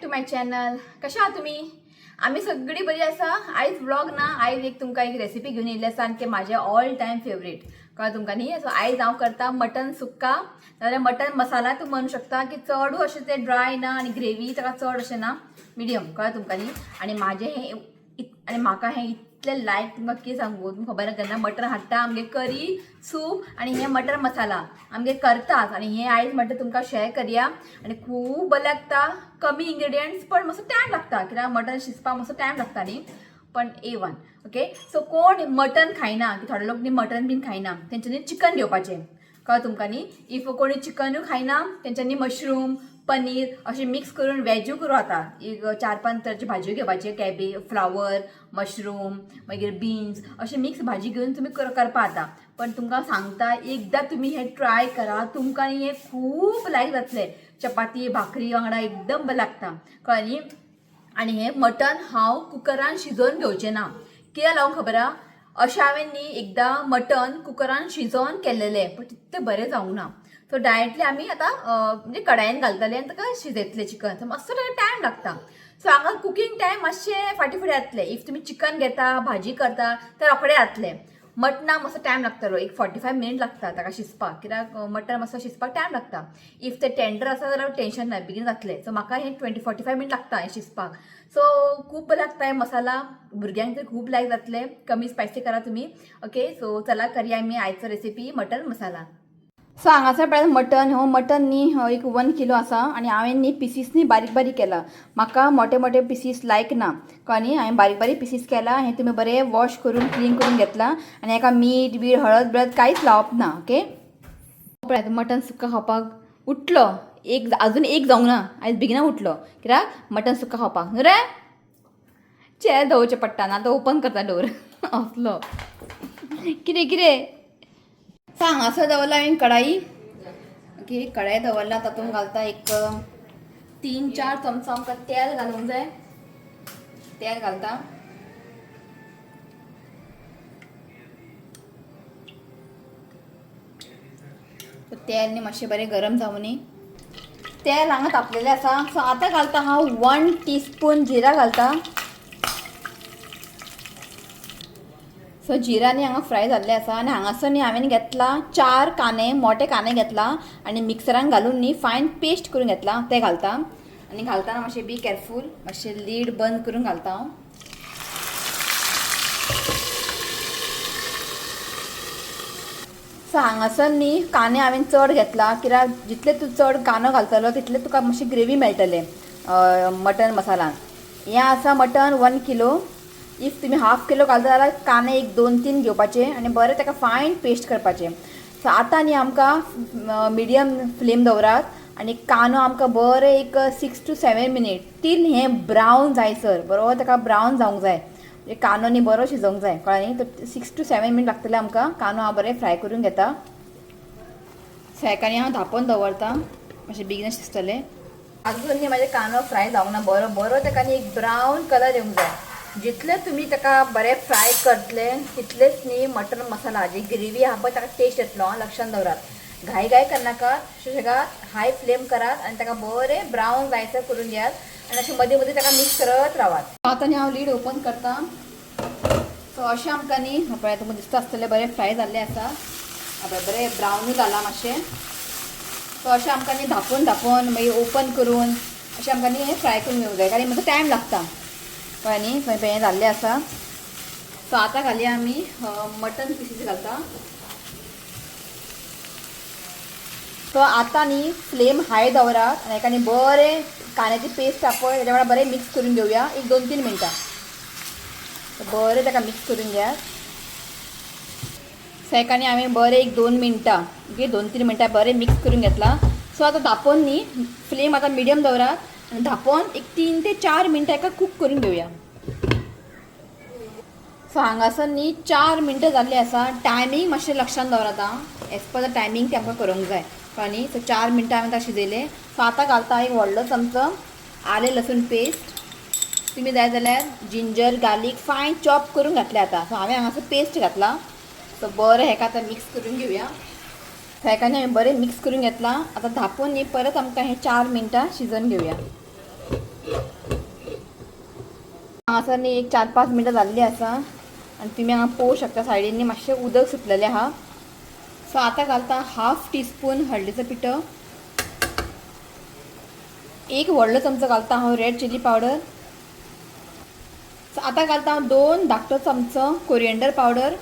To my channel. कशा आहात तुम्ही? आम्ही सगळी बरी आसा. आयज व्लॉग ना आयज एक तुमकां एक रेसिपी घेऊन येयल्ली आसा आनी ते माझे ऑल टायम फेवरेट. कळ्ळें तुमकां न्ही? सो आयज हांव करता मटन सुक्का नाजाल्यार मटन मसाला. तूं म्हणू शकता की चडू अशें तें ड्राय ना आनी ग्रेवी ताका चड अशें ना, मिडियम. कळ्ळें तुमकां न्ही? आनी म्हाजें हें आनी म्हाका हें इतलें लायक तुमकां कितें सांगू. तुमकां खबर ना केन्ना मटन हाडटा आमगे करी सूप आनी हें मटन मसाला आमगे करतात आनी हें आयज म्हणटा तुमकां शेअर करया. आनी खूब बरें लागता. कमी इंग्रेडियंट्स पण मातसो टायम लागता कित्याक मटन शिजपाक मातसो टायम लागता न्ही, पण A1. ओके. सो कोण मटन खायना की थोडे लोक न्ही मटन बीन खायना तेंच्यांनी चिकन घेवपाचें. कळ्ळें तुमकां न्ही? इफ कोणी चिकनूय खायना तेंच्यांनी मशरूम पनीर अशें मिक्स करून वेजूय करूं जाता. एक 4-5 तरांची भाजयो घेवपाचे. कॅबेज, फ्लावर, मशरूम, मागीर बीन्स अशी मिक्स भाजी घेवन तुमी करपा जाता. पण तुमकां सांगता एकदां तुमी हें ट्राय करा. तुमकां हें खूब लायक जातलें. चपाती भाकरी वांगडा एकदम बरें लागता. कळ्ळें न्ही? आनी हें मटन हांव कुकरान शिजोवन घेवचें ना. कित्याक लागून खबर आहा? अशें हांवें न्ही एकदां मटन कुकरान शिजोवन केल्लेलें पण तितलें बरें जावंक ना. सो डायरेक्टली आमी आतां म्हणजे कडायेन घालतले आनी ताका शिजयतले चिकन. सो मातसो ताका टायम लागता. सो हांगा कुकींग टायम मातशें फाटी फुडें जातलें. इफ तुमी चिकन घेता भाजी करता तर रोखडें जातलें. मटनाक मातसो टायम लागतलो. एक 45 मिनिट लागता ताका शिजपाक. कित्याक मटन मातसो शिजपाक टायम लागता. इफ तें टेंडर आसा जाल्यार टेंशन ना, बेगीन जातलें. सो म्हाका हें 20-45 मिनिट लागता हें शिजपाक. सो खूब बरें लागता हें मसाला. भुरग्यांक तर खूब लायक जातलें. कमी स्पायसी करा तुमी. ओके. सो चला करया आमी आयचो रेसिपी मटन मसाला. सो हांगासर पळय मटन हो मटन न्ही एक 1 किलो आसा आनी हांवें न्ही पिसीस न्ही बारीक बारीक केला. म्हाका मोठे मोठे पिसीस लायक ना. कळ्ळें न्ही? हांवें बारीक बारीक पिसीस केला. हें तुमी बरें वॉश करून क्लीन करून घेतला आनी हेका मीठ बीठ हळद बिळद कांयच लावप ना. ओके. पळय मटन सुक्का खावपाक उठलो. अजून एक जावंक ना. आयज बेगिना उठलो. कित्याक मटन सुक्का खावपाक न्हू रे. चेर दवरचें पडटा ना आतां ओपन करता डोर असलो कितें कितें. हांगासर दवरला हांवें कढाई. ओके. कढाई दवरला तातूंत घालता एक 3-4 चमचो आमकां तेल घालूंक जाय. तेल घालता. तेल न्ही मातशें बरें गरम जावं न्ही. तेल हांगा तापलेलें आसा. सो आतां घालता हांव 1 टीस्पून जिरा घालता. सो जिरा न्ही हांगा फ्राय जाल्लें आसा आनी हांगासर न्ही हांवें घेतला 4 कांदे मोठे कांदे घेतला आनी मिक्सरान घालून न्ही फायन पेस्ट करून घेतला ते घालता. आनी घालतना मातशें बी केअरफूल. मातशें लीड बंद करून घालता हांव. सो हांगासर न्ही कांदे हांवें चड घेतला कित्याक जितले तूं चड कांदो घालतलो तितले तुका मातशी ग्रेवी मेळटलें मटन मसालान. हें आसा मटन 1 किलो. इफ तुमी हाफ किलो घालता जाल्यार कांदे एक 2-3 घेवपाचे आनी बरें ताका फायन पेस्ट करपाचें. सो आतां न्ही आमकां मिडियम फ्लेम दवरात आनी कांदो आमकां बरें एक 6 to 7 मिनिट टील हें ब्रावन जायसर बरो ताका ब्रावन जावंक जाय. कांदो न्ही बरो शिजोवंक जाय. कळ्ळें न्ही? तर 6 to 7 मिनिट लागतले आमकां. कांदो हांव बरें फ्राय करून घेता. सेकांनी हांव धांपोवन दवरता मातशें बेगीन शिजतलें. अजून न्ही म्हाजे कांदो फ्राय जावंक ना. बरो बरो ताका न्ही एक ब्रावन कलर येवंक जाय. जितले तुमी ताका बरें फ्राय करतले तितलेच न्ही मटन मसाला जी ग्रेवी आहा पळय ताका टेस्ट येतलो. लक्षान दवरात. घाई करनाकात. सुशेगाद हाय फ्लेम करात आनी ताका बरें ब्रावन जायसर करून घेयात आनी अशें मदीं मदीं ताका मिक्स करत रावात. आतां न्ही हांव लीड ओपन करता. सो अशें आमकां न्ही पळय तुमकां दिसता आसतलें बरें फ्राय जाल्लें आसा. बरें ब्रावनूय जाला मातशें. सो अशें आमकां न्ही धांपोवन मागीर ओपन करून अशें आमकां न्ही हें फ्राय करून घेवंक जाय. कारण मातसो टायम लागता. कळ्ळें न्ही? थंय हें जाल्लें आसा. सो आतां घालया आमी मटन पिसीस घालता. सो आतां न्ही फ्लेम हाय दवरात आनी हेका न्ही बरें कांद्याची पेस्ट आहा पळय तेच्या वांगडा बरें मिक्स करून घेवया एक 2-3 मिनटां. बरें ताका मिक्स करून घेयात. सेकांनी हांवें बरें एक 2 मिनटां ओके 2-3 मिनटां बरें मिक्स करून घेतला. सो आतां धांपोवन न्ही फ्लेम आतां मिडियम दवरात आनी धांपोवन एक 3 ते 4 मिनटां हेका कूक करून घेवया. सो हांगासर न्ही 4 मिनटां जाल्लीं आसा. टायमींग मातशें लक्षान दवरात हांव. एज पर द टायमींग तें आमकां करूंक जाय. कळ्ळें न्ही? सो 4 मिनटां हांवें ताका शिजयलें. सो आतां घालता एक व्हडलो चमचो आलें लसूण पेस्ट. तुमी जाय जाल्यार जिंजर गार्लीक फायन चॉप करून घातलें आतां. सो हांवें हांगासर पेस्ट घातला. सो बरें हेका आतां मिक्स करून घेवया. हेका न्ही हांवें बरें मिक्स करून घेतलां. आतां धांपोवन न्ही परत आमकां हें 4 मिनटां शिजोवन घेवया. हांगासर न्ही एक 4-5 मिनटां जाल्ली आसा आनी तुमी हांगा पळोवंक शकता सायडींनी मातशें उदक सुटलेलें आहा. सो आतां घालता 1/2 टीस्पून हळदीचो पिठो, 1 व्हडलो चमचो घालता हांव रेड चिली पावडर. सो आतां घालता हांव 2 धाकटो चमचो कोरिएंडर पावडर.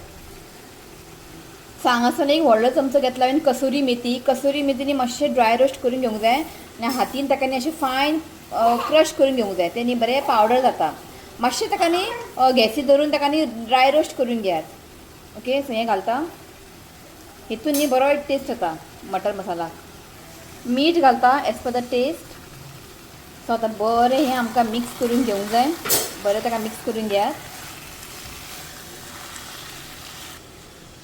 हांगासर एक व्हडलो चमचो घेतला हांवें कसुरी मेथी. कसुरी मेथीनी मातशें ड्राय रोस्ट करून घेवंक जाय आनी हातीन ताका न्ही अशें फायन क्रश करून घेवंक जाय. ते न्ही बरें पावडर जाता. मातशें ताका न्ही गॅसीर धरून ताका न्ही ड्राय रोस्ट करून घेयात. ओके, सो हें घालता. हितून न्ही बरो टेस्ट येता मटन मसाला. मीठ घालता as per the taste. So आतां बरें हें आमकां मिक्स करून घेवंक जाय. बरें ताका मिक्स करून घेयात.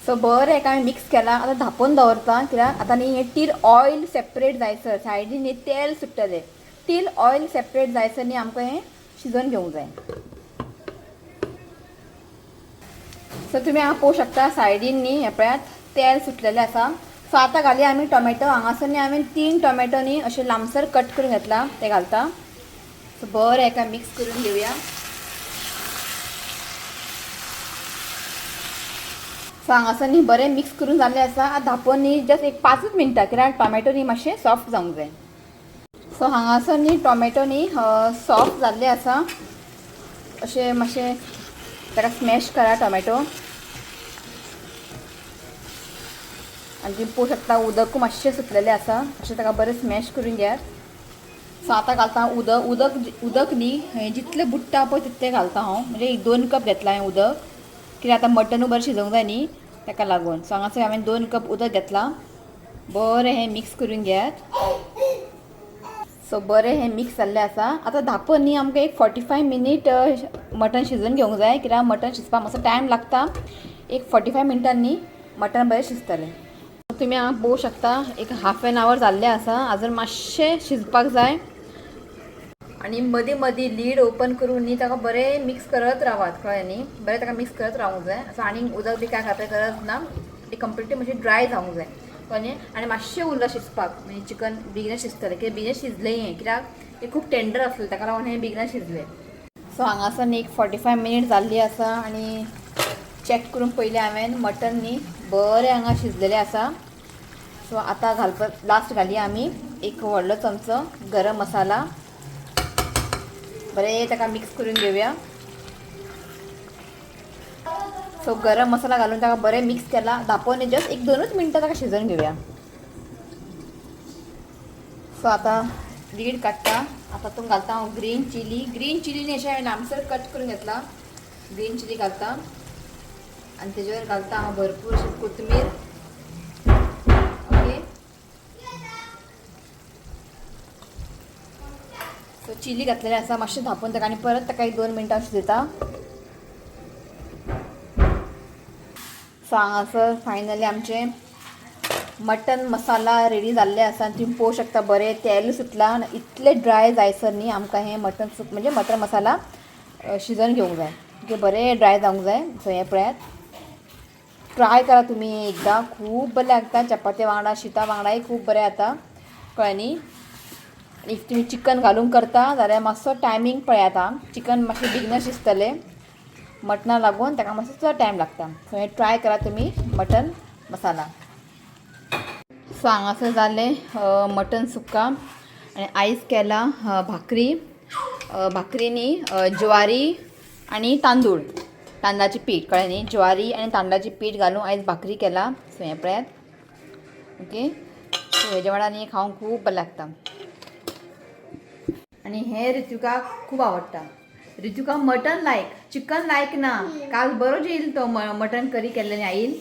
सो बरें हेका हांवें मिक्स केलां. आतां धांपोवन दवरता कित्याक आतां न्ही हें टील ऑयल सेपरेट जायसर सायडीन न्ही तेल सुट्टलें. टील ऑयल सेपरेट जायसर न्ही आमकां हें शिजोवन घेवंक जाय. सो तुमी हांगा पळोवंक शकता सायडीन न्ही हें पळयात तेल सुटलेलें आसा. सो आतां घालया आमी टोमॅटो. हांगासर न्ही हांवें 3 टोमॅटो न्ही अशे लांबसर कट करून घेतला, ते घालता. सो बरें हेका मिक्स करून घेवया. सो हांगासर न्ही बरें मिक्स करून जाल्लें आसा. आतां धांपोवन न्ही जस्ट एक 5 मिनटां कित्याक टोमॅटो न्ही मातशें सॉफ्ट जावंक जाय. सो हांगासर न्ही टोमॅटो न्ही सॉफ्ट जाल्ले आसा. अशें मातशें ताका स्मॅश करा टोमॅटो. आनी तुम्ही पळोवंक शकता उदक मातशें सुटलेलें आसा. अशें ताका बरें स्मॅश करून घेयात. सो आतां घालता उदक न्ही हें जितलें बुडटा पळय तितलें घालता हांव. म्हणजे 2 कप घेतलां हांवें उदक कित्याक आतां मटनूय बरें शिजोवंक जाय न्ही ताका लागून. सो हांगासर हांवें 2 कप उदक घेतलां. बरें हें मिक्स करून घेयात. सो बरें हें मिक्स जाल्लें आसा. आतां धांपोवन न्ही आमकां एक 45 मिनीट मटन शिजोवन घेवंक जाय कित्याक मटन शिजपाक मातसो टायम लागता. एक 45 मिनटांनी न्ही मटन बरें शिजतलें. तुमी हांगा पळोवंक शकता एक 1/2 एन आवर जाल्लें आसा. आजून मातशें शिजपाक जाय. आनी मदीं मदीं लीड ओपन करून न्ही ताका बरें मिक्स करत रावात, कळ्ळें न्ही. बरें ताका मिक्स करत रावूंक जाय. असो आनी उदक बी कांय घालपाची गरज ना. ती कंप्लिटली मातशी ड्राय जावंक जाय, कळ्ळें न्ही. आनी मातशें उरलां शिजपाक म्हणजे चिकन बेगीन शिजतलें कित्याक बेगीन शिजलें हें कित्याक हें खूब टेंडर आसलें ताका लागून हें बेगीन शिजलें. सो हांगासर न्ही एक 45 मिनीट जाल्ली आसा आनी चॅक करून पयलें हांवें मटन न्ही बरें हांगा शिजलेलें आसा. सो आतां घालपाक लास्ट घालया आमी एक व्हडलो चमचो गरम मसाला. बरें ताका मिक्स करून घेवया. सो गरम मसाला घालून ताका बरें मिक्स केला. धांपोवन जस्ट एक 2 मिनटां ताका शिजोवन घेवया. सो आतां लीड काडटा. आतां तातूंत घालता हांव ग्रीन चिली न्ही अशें हांवें लांबसर कट करून घेतला. ग्रीन चिली घालता आनी तेजे वयर घालता हांव भरपूर अशी कोथमीर. ओके, सो चिली घातलेलें आसा. मातशें धांपोवन ताका आनी परत ताका एक 2 मिनटां शिजयता. सो हांगासर फायनली आमचें मटन मसाला रेडी जाल्लें आसा. तुम्ही पळोवंक शकता बरें तेल सुटलां. इतलें ड्राय जायसर न्ही आमकां हें मटन सूप म्हणजे मटन मसाला शिजोवन घेवंक जाय. ओके, बरें ड्राय जावंक जाय. सो हें पळयात, ट्राय करा तुमी एकदां. खूब बरें लागता चपाती वांगडा, शिता वांगडाय खूब बरें जाता, कळ्ळें न्ही. इफ तुमी चिकन घालून करता जाल्यार मातसो टायमींग पळयात आं. चिकन मातशें बेगीन शिजतलें. मटना लागून ताका मातसो टायम लागता. सो हें ट्राय करा तुमी मटन मसाला. सो हांगासर जालें मटन सुक्का आनी आयज केला भाकरी न्ही ज्वारी आनी तांदळाची पीठ, कळ्ळें न्ही. ज्वारी आनी तांदळाची पीठ घालून आयज भाकरी केला. सो हें पळयात. ओके, सो हेज्या वांगडा न्ही खावंक खूब बरें लागता आनी हें रितुकाक खूब आवडटा. रितुका मटन लायक, चिकन लायक ना. काल बरो जेयलो तो मटन करी केल्लें आईन.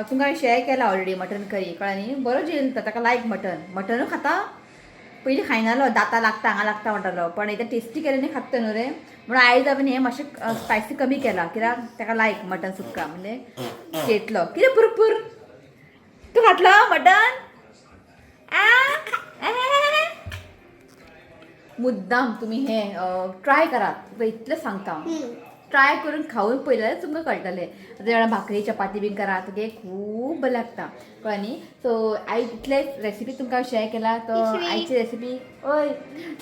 तुमकां शेअर केला ऑलरेडी मटन करी, कळ्ळें न्ही. बरो जेयलो तो, ताका लायक मटनूय खाता. पयलीं खायनालो, दाता लागता हांगा लागता म्हणटालो, पण एकदां टेस्टी केलें न्ही खाता न्हू रे. म्हणून आयज हांवें हें मातशें स्पायसी कमी केला कित्याक ताका लायक मटन सुक्का म्हणजे खेतलो. कितें पुरपूर तूं खातलो मटन? मुद्दाम तुमी हें ट्राय करात, तुका इतलें सांगता हांव. ट्राय करून खाऊन पळयल्यार तुमकां कळटलें. जेन्ना भाकरी चपाती बीन करा तुगे खूब बरें लागता कळ्ळें. सो आयज इतले रेसिपी तुमकां शेअर केला. तो आयची रेसिपी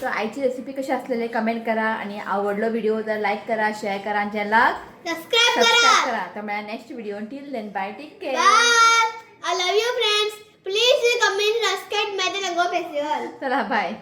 आयची रेसिपी कशी आसलेली कमेंट करा आणि आवडलो व्हिडिओ तर लाईक करा, शेअर करा आणि चॅनलाक सबस्क्राईब करा. तर मला next video till then bye, take care. Bye. I love you, friends. Please comment, subscribe, my festival. चला बाय.